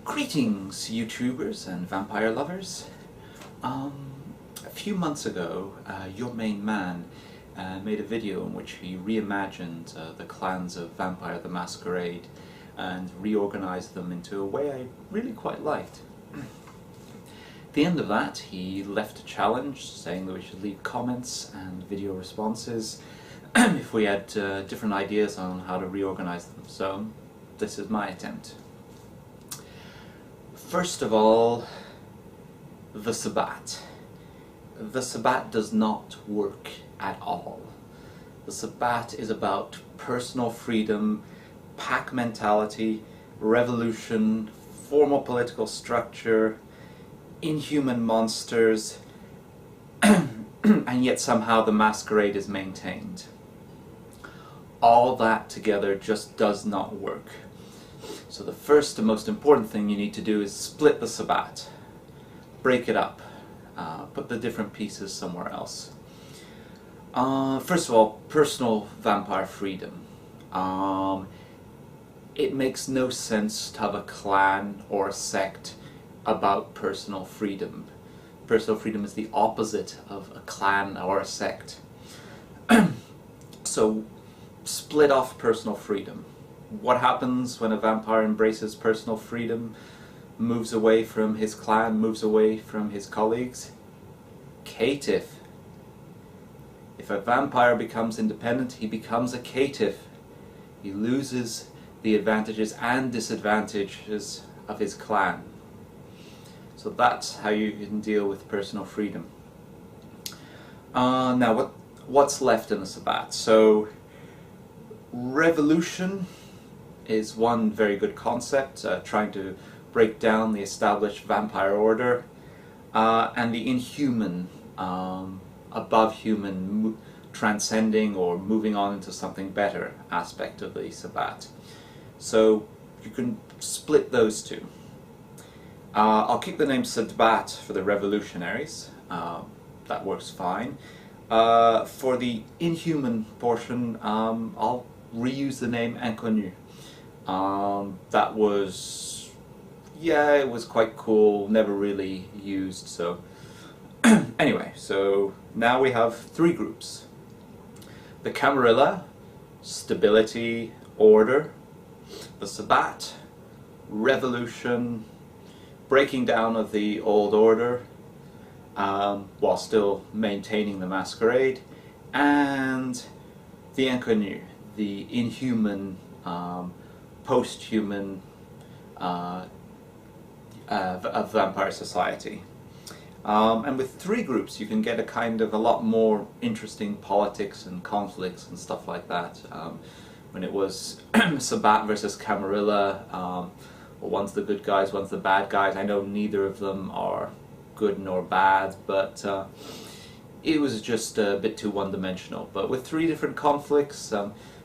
Greetings, YouTubers and vampire lovers. A few months ago, your main man made a video in which he reimagined the clans of Vampire the Masquerade and reorganized them into a way I really quite liked. At the end of that, he left a challenge saying that we should leave comments and video responses if we had different ideas on how to reorganize them. So this is my attempt. First of all, the Sabbat. The Sabbat does not work at all. The Sabbat is about personal freedom, pack mentality, revolution, formal political structure, inhuman monsters, and yet somehow the masquerade is maintained. All that together just does not work. So the first and most important thing you need to do is split the Sabbat. Break it up. Put the different pieces somewhere else. First of all, personal vampire freedom. It makes no sense to have a clan or a sect about personal freedom. Personal freedom is the opposite of a clan or a sect. So split off personal freedom. What happens when a vampire embraces personal freedom, moves away from his clan, moves away from his colleagues? Caitiff. If a vampire becomes independent, he becomes a caitiff. He loses the advantages and disadvantages of his clan. So that's how you can deal with personal freedom. Now, what's left in the Sabbat? So, revolution is one very good concept, trying to break down the established vampire order, and the inhuman, above human, transcending or moving on into something better aspect of the Sabbat. So you can split those two. I'll keep the name Sabbat for the revolutionaries, that works fine. For the inhuman portion, I'll reuse the name Inconnu. That was, yeah, it was quite cool, never really used, so anyway, so now we have three groups. The Camarilla, stability, order. The Sabbat, revolution, breaking down of the old order, while still maintaining the masquerade. And the Inconnu, the inhuman, post-human of vampire society. And with three groups you can get a kind of a lot more interesting politics and conflicts and stuff like that. When it was Sabbat versus Camarilla, well, one's the good guys, one's the bad guys. I know neither of them are good nor bad, but it was just a bit too one-dimensional. But with three different conflicts,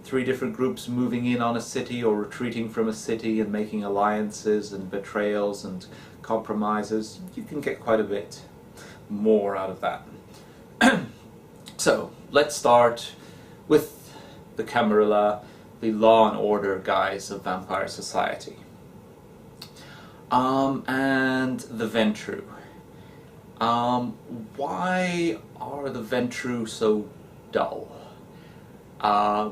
three different groups moving in on a city or retreating from a city and making alliances and betrayals and compromises, you can get quite a bit more out of that. So let's start with the Camarilla, the law and order guys of vampire society, and the Ventru. Why are the Ventru so dull?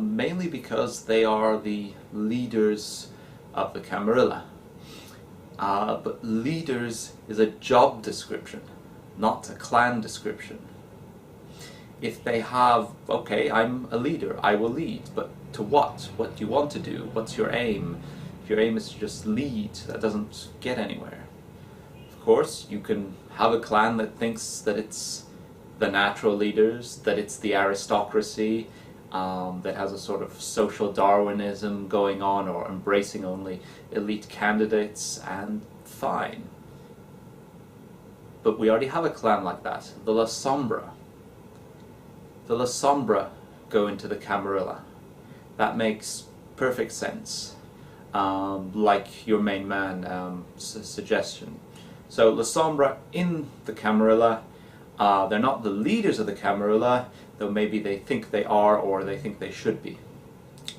Mainly because they are the leaders of the Camarilla. But leaders is a job description, not a clan description. If they have, okay, I'm a leader, I will lead, but to what? What do you want to do? What's your aim? If your aim is to just lead, that doesn't get anywhere. Of course, you can have a clan that thinks that it's the natural leaders, that it's the aristocracy, that has a sort of social Darwinism going on, or embracing only elite candidates, and fine. But we already have a clan like that, the La Sombra. The La Sombra go into the Camarilla. That makes perfect sense, like your main man suggestion. So La Sombra in the Camarilla, they're not the leaders of the Camarilla, though maybe they think they are or they think they should be.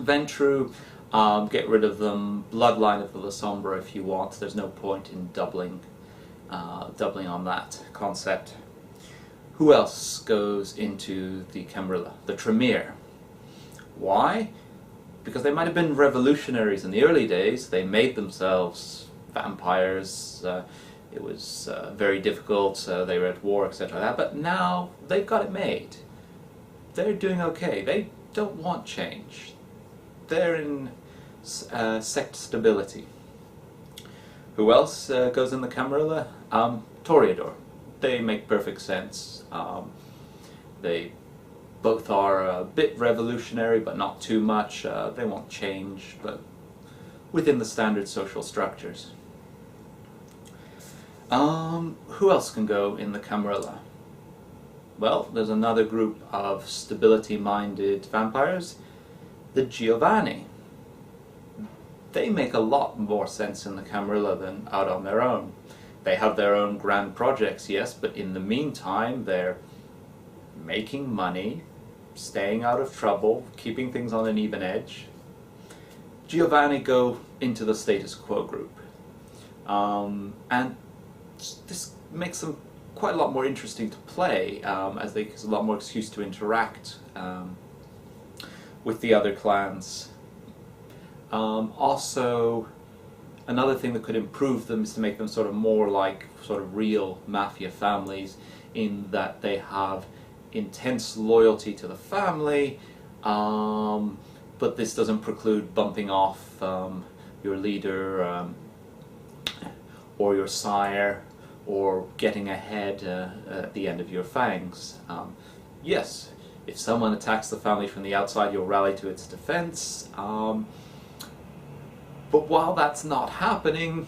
Ventru Get rid of them. Bloodline of the La Sombra if you want. There's no point in doubling on that concept. Who else goes into the Camarilla? The Tremere. Why? Because they might have been revolutionaries in the early days. They made themselves vampires. It was very difficult. They were at war, etc. But now they've got it made. They're doing okay. They don't want change. They're in sect stability. Who else goes in the Camarilla? Toreador. They make perfect sense. They both are a bit revolutionary, but not too much. They want change, but within the standard social structures. Who else can go in the Camarilla? Well, there's another group of stability-minded vampires, the Giovanni. They make a lot more sense in the Camarilla than out on their own. They have their own grand projects, yes, but in the meantime they're making money, staying out of trouble, keeping things on an even edge. Giovanni go into the status quo group. And this makes them quite a lot more interesting to play, as there's a lot more excuse to interact with the other clans. Also, another thing that could improve them is to make them sort of more like sort of real mafia families, in that they have intense loyalty to the family, but this doesn't preclude bumping off your leader or your sire, or getting ahead at the end of your fangs. Yes, if someone attacks the family from the outside, you'll rally to its defense. But while that's not happening,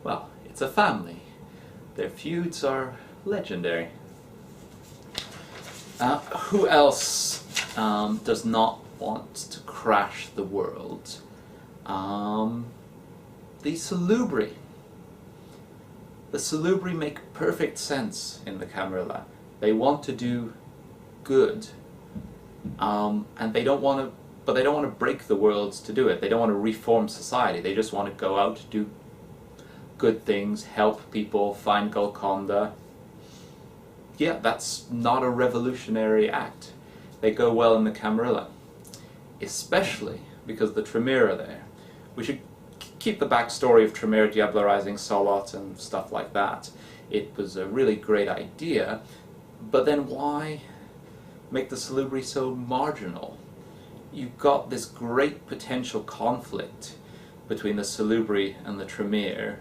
well, it's a family. Their feuds are legendary. Who else does not want to crash the world? The Salubri. The Salubri make perfect sense in the Camarilla. They want to do good, and they don't want to. But they don't want to break the world to do it. They don't want to reform society. They just want to go out, do good things, help people, find Golconda. Yeah, that's not a revolutionary act. They go well in the Camarilla, especially because the Tremere are there. We should keep the backstory of Tremere diablerizing Solot and stuff like that. It was a really great idea, but then why make the Salubri so marginal? You've got this great potential conflict between the Salubri and the Tremere.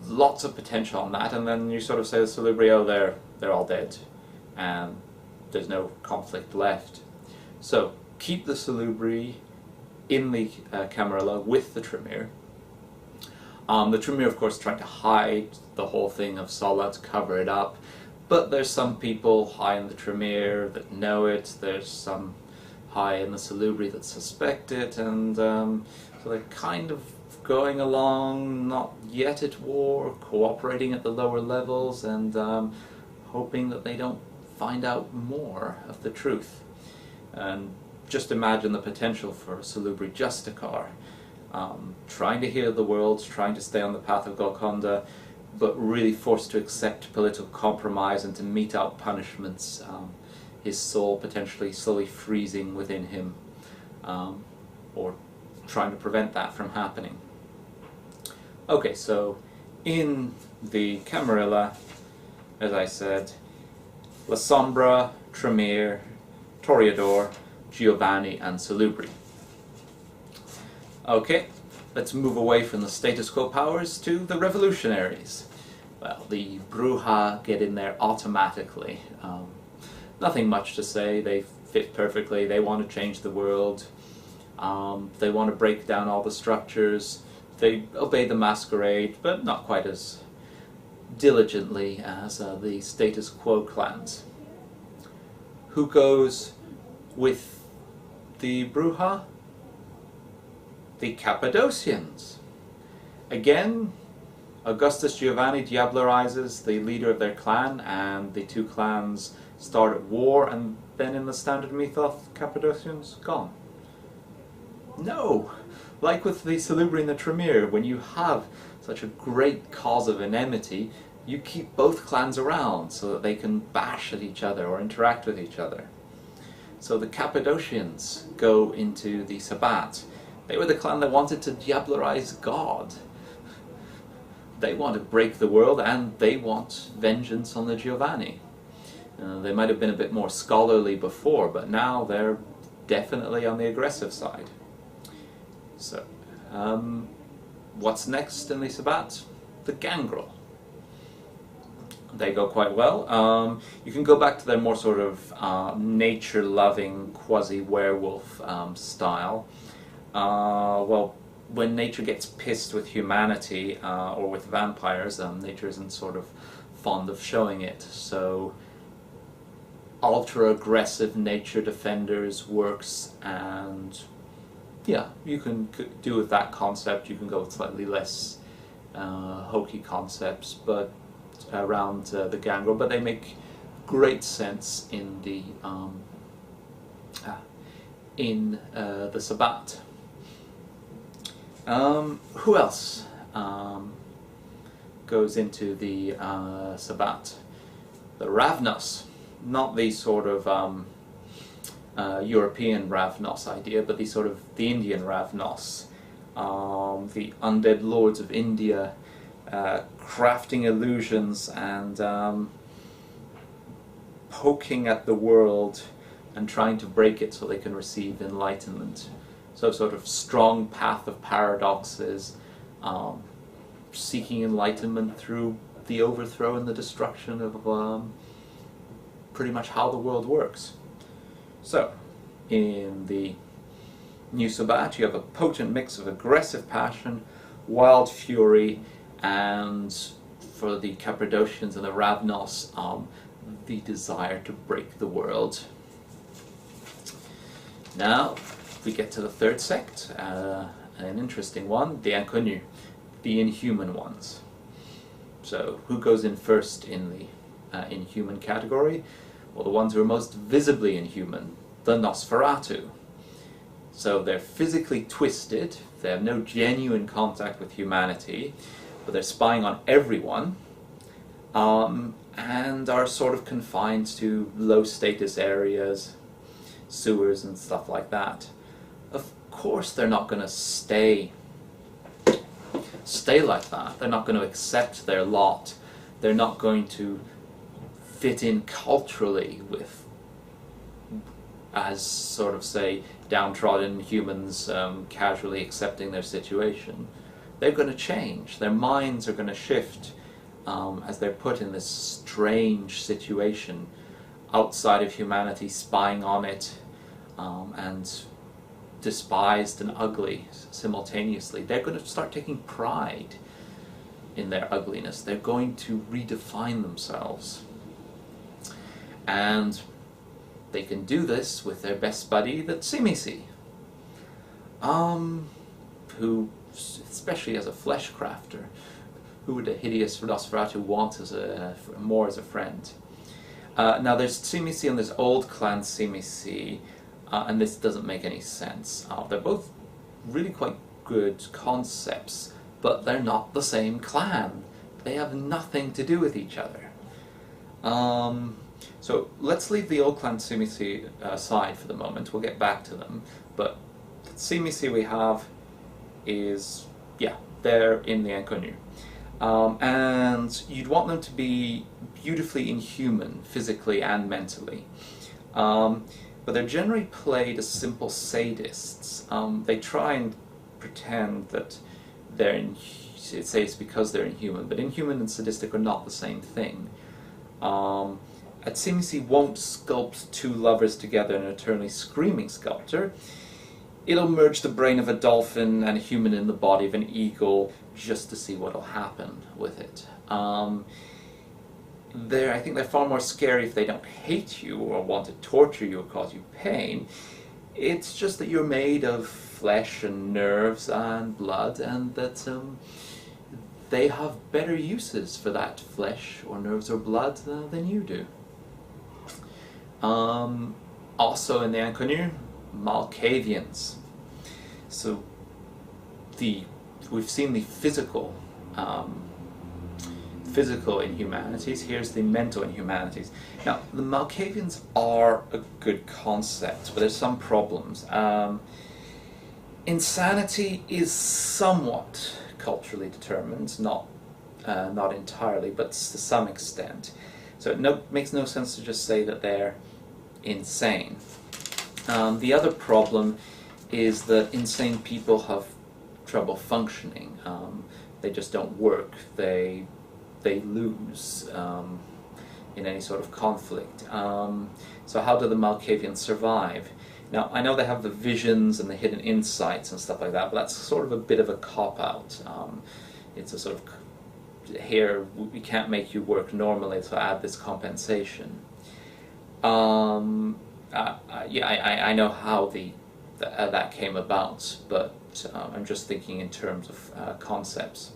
Lots of potential on that, and then you sort of say the Salubri, oh, they're all dead, and there's no conflict left. So keep the Salubri in the Camarilla with the Tremere. The Tremere, of course, trying to hide the whole thing of Solot, cover it up, but there's some people high in the Tremere that know it. There's some high in the Salubri that suspect it, and so they're kind of going along, not yet at war, cooperating at the lower levels, and hoping that they don't find out more of the truth. And just imagine the potential for a Salubri Justicar, trying to heal the world, trying to stay on the path of Golconda, but really forced to accept political compromise and to mete out punishments. His soul potentially slowly freezing within him, or trying to prevent that from happening. Okay, so in the Camarilla, as I said, La Sombra, Tremere, Toreador, Giovanni, and Salubri. Okay, let's move away from the status quo powers to the revolutionaries. Well, the Bruja get in there automatically. Nothing much to say. They fit perfectly. They want to change the world. They want to break down all the structures. They obey the masquerade, but not quite as diligently as the status quo clans. Who goes with the Bruja? The Cappadocians. Again, Augustus Giovanni diablerizes the leader of their clan, and the two clans start at war, and then in the standard mythos, Cappadocians gone. No! Like with the Salubri and the Tremere, when you have such a great cause of enmity, you keep both clans around so that they can bash at each other or interact with each other. So the Cappadocians go into the Sabbat. They were the clan that wanted to diablerize God. They want to break the world, and they want vengeance on the Giovanni. They might have been a bit more scholarly before, but now they're definitely on the aggressive side. So, what's next in the Sabbat? The Gangrel. They go quite well. You can go back to their more sort of nature-loving, quasi-werewolf style. Well, when nature gets pissed with humanity or with vampires, nature isn't sort of fond of showing it. So, ultra-aggressive nature defenders works, and yeah, you can do with that concept. You can go with slightly less hokey concepts, but around the Gangrel, but they make great sense in the Sabbat. Who else goes into the Sabbat? The Ravnos, not the sort of European Ravnos idea, but the sort of the Indian Ravnos, the undead lords of India, crafting illusions and poking at the world and trying to break it so they can receive enlightenment. So sort of strong path of paradoxes, seeking enlightenment through the overthrow and the destruction of pretty much how the world works. So, in the New Sabbat, you have a potent mix of aggressive passion, wild fury, and for the Cappadocians and the Ravnos, the desire to break the world. Now, we get to the third sect, an interesting one, the Inconnu, the Inhuman ones. So, who goes in first in the Inhuman category? Well, the ones who are most visibly inhuman, the Nosferatu. So they're physically twisted, they have no genuine contact with humanity, but they're spying on everyone, and are sort of confined to low-status areas, sewers and stuff like that. Of course they're not going to stay like that. They're not going to accept their lot. They're not going to fit in culturally with, as sort of, say, downtrodden humans casually accepting their situation. They're going to change. Their minds are going to shift as they're put in this strange situation outside of humanity, spying on it, and despised and ugly simultaneously. They're going to start taking pride in their ugliness. They're going to redefine themselves. And they can do this with their best buddy, the Tsimisi, who, especially as a flesh crafter, who would a hideous Nosferatu want as more as a friend? Now there's Tsimisi and there's old clan Tsimisi, and this doesn't make any sense. They're both really quite good concepts, but they're not the same clan. They have nothing to do with each other. So let's leave the old clan Tsimisi aside for the moment. We'll get back to them. But the Tsimisi we have is, yeah, they're in the Inconnu. And you'd want them to be beautifully inhuman, physically and mentally. But they're generally played as simple sadists. They try and pretend that they're say it's because they're inhuman, but inhuman and sadistic are not the same thing. A Tsimisi won't sculpt two lovers together in an eternally screaming sculpture. It'll merge the brain of a dolphin and a human in the body of an eagle just to see what'll happen with it. I think they're far more scary if they don't hate you or want to torture you or cause you pain. It's just that you're made of flesh and nerves and blood, and that they have better uses for that flesh or nerves or blood than you do. Also in the Inconnu, Malkavians. So we've seen the physical inhumanities. Here's the mental inhumanities. Now, the Malkavians are a good concept, but there's some problems. Insanity is somewhat culturally determined, not entirely, but to some extent. So it makes no sense to just say that they're insane. The other problem is that insane people have trouble functioning. They just don't work. They lose in any sort of conflict. So how do the Malkavians survive? Now, I know they have the visions and the hidden insights and stuff like that, but that's sort of a bit of a cop-out. It's a sort of, here, we can't make you work normally, so add this compensation. I know how that came about, but I'm just thinking in terms of concepts.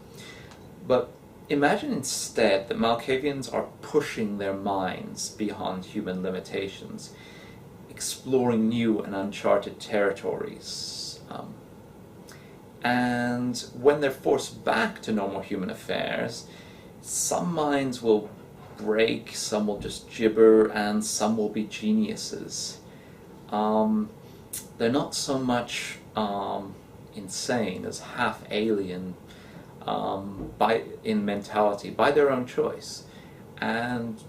But imagine instead that Malkavians are pushing their minds beyond human limitations, exploring new and uncharted territories. And when they're forced back to normal human affairs, some minds will break, some will just gibber, and some will be geniuses. They're not so much insane as half alien in mentality, by their own choice. And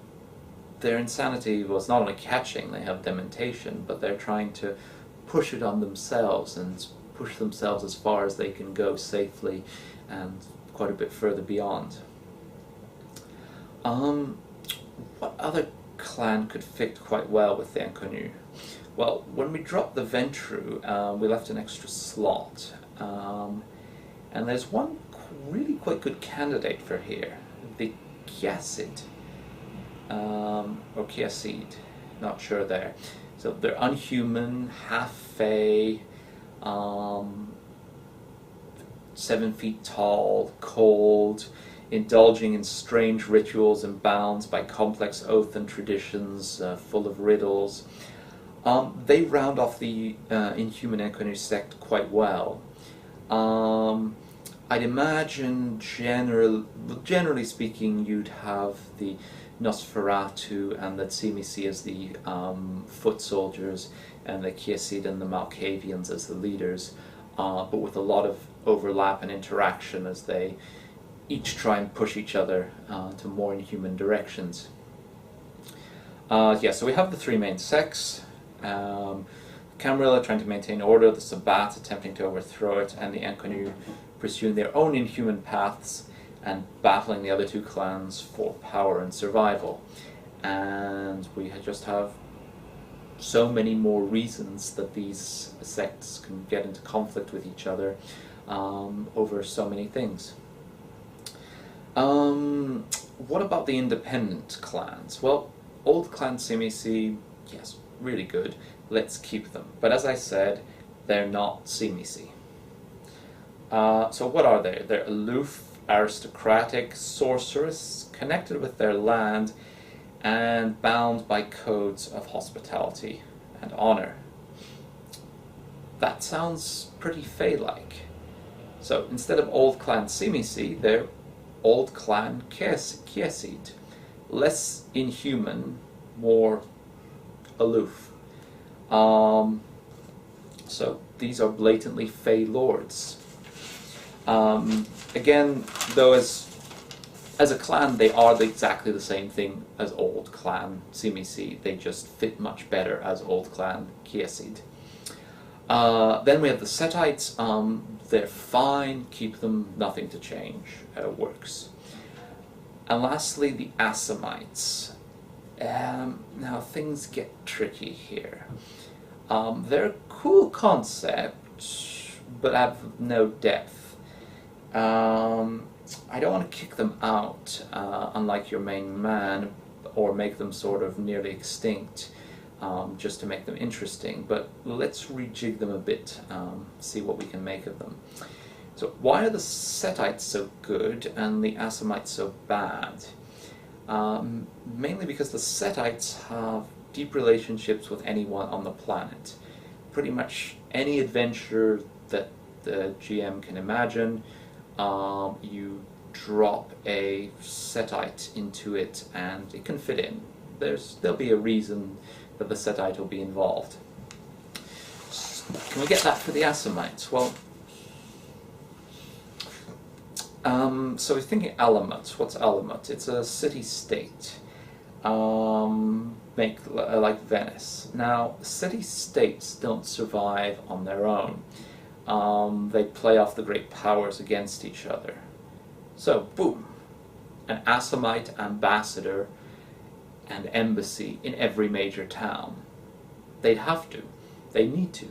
their insanity was not only catching, they have dementation, but they're trying to push it on themselves and push themselves as far as they can go safely and quite a bit further beyond. What other clan could fit quite well with the Inconnu? Well, when we dropped the Ventru, we left an extra slot. And there's one really quite good candidate for here, the Caicid. Or Caicid, not sure there. So they're unhuman, half-fae, 7 feet tall, cold, indulging in strange rituals and bound by complex oath and traditions, full of riddles. They round off the Inhuman Ankony sect quite well. I'd imagine, generally speaking, you'd have the Nosferatu and the Tsimisi as the foot soldiers, and the Caicid and the Malkavians as the leaders, but with a lot of overlap and interaction as they each try and push each other to more inhuman directions. So we have the three main sects. Camarilla trying to maintain order, the Sabbat attempting to overthrow it, and the Inconnu pursuing their own inhuman paths and battling the other two clans for power and survival. And we just have so many more reasons that these sects can get into conflict with each other over so many things. What about the independent clans? Well, old clan Tsimisi, yes, really good. Let's keep them. But as I said, they're not Tsimisi. So what are they? They're aloof, aristocratic, sorcerous, connected with their land, and bound by codes of hospitality and honor. That sounds pretty Fae-like. So instead of old clan Tsimisi, they're old clan Caicid. Less inhuman, more aloof. So these are blatantly Fae lords. Again, though, as a clan, they are exactly the same thing as old clan Tsimisi. They just fit much better as old clan Caicid. Then we have the Settites. They're fine. Keep them. Nothing to change. Works. And lastly, the Assamites. Now things get tricky here. They're a cool concept, but have no depth. I don't want to kick them out, unlike your main man, or make them sort of nearly extinct, just to make them interesting. But let's rejig them a bit, see what we can make of them. So why are the Settites so good and the Assamites so bad? Mainly because the Settites have deep relationships with anyone on the planet. Pretty much any adventurer that the GM can imagine. You drop a setite into it and it can fit in. There'll be a reason that the setite will be involved. Can we get that for the Assamites? Well, so we're thinking Alamut. What's Alamut? It's a city-state, like Venice. Now, city-states don't survive on their own. They play off the great powers against each other. So, boom, an Assamite ambassador and embassy in every major town. They'd have to. They need to.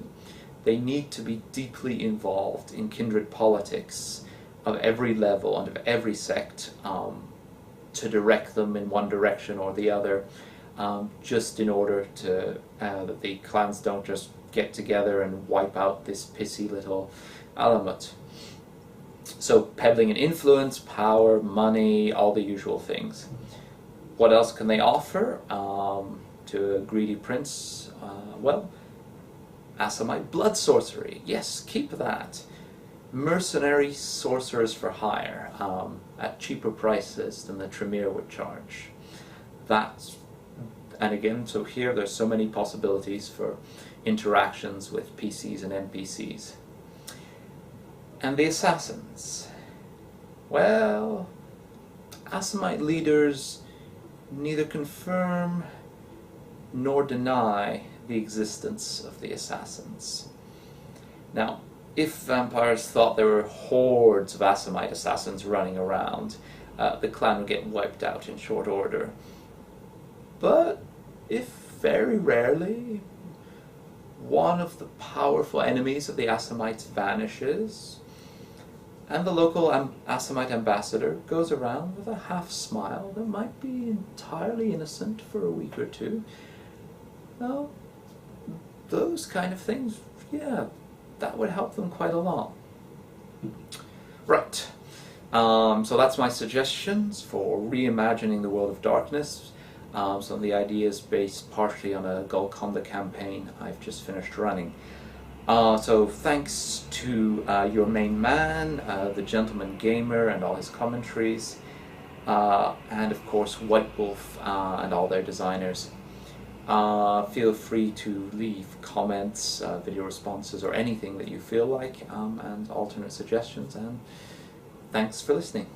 They need to be deeply involved in kindred politics of every level and of every sect to direct them in one direction or the other, just in order to that the clans don't just get together and wipe out this pissy little Alamut. So peddling in influence, power, money, all the usual things. What else can they offer to a greedy prince? Well, Assamite blood sorcery. Yes, keep that. Mercenary sorcerers for hire at cheaper prices than the Tremere would charge. And again, so here there's so many possibilities for interactions with PCs and NPCs. And the assassins. Well, Assamite leaders neither confirm nor deny the existence of the assassins. Now, if vampires thought there were hordes of Assamite assassins running around, the clan would get wiped out in short order. But if very rarely one of the powerful enemies of the Assamites vanishes, and the local Assamite ambassador goes around with a half-smile that might be entirely innocent for a week or two, well, those kind of things, yeah, that would help them quite a lot. Right, so that's my suggestions for reimagining the world of darkness. Some of the ideas based partially on a Golconda campaign I've just finished running. So thanks to your main man, the Gentleman Gamer and all his commentaries, and of course White Wolf and all their designers. Feel free to leave comments, video responses, or anything that you feel like, and alternate suggestions, and thanks for listening.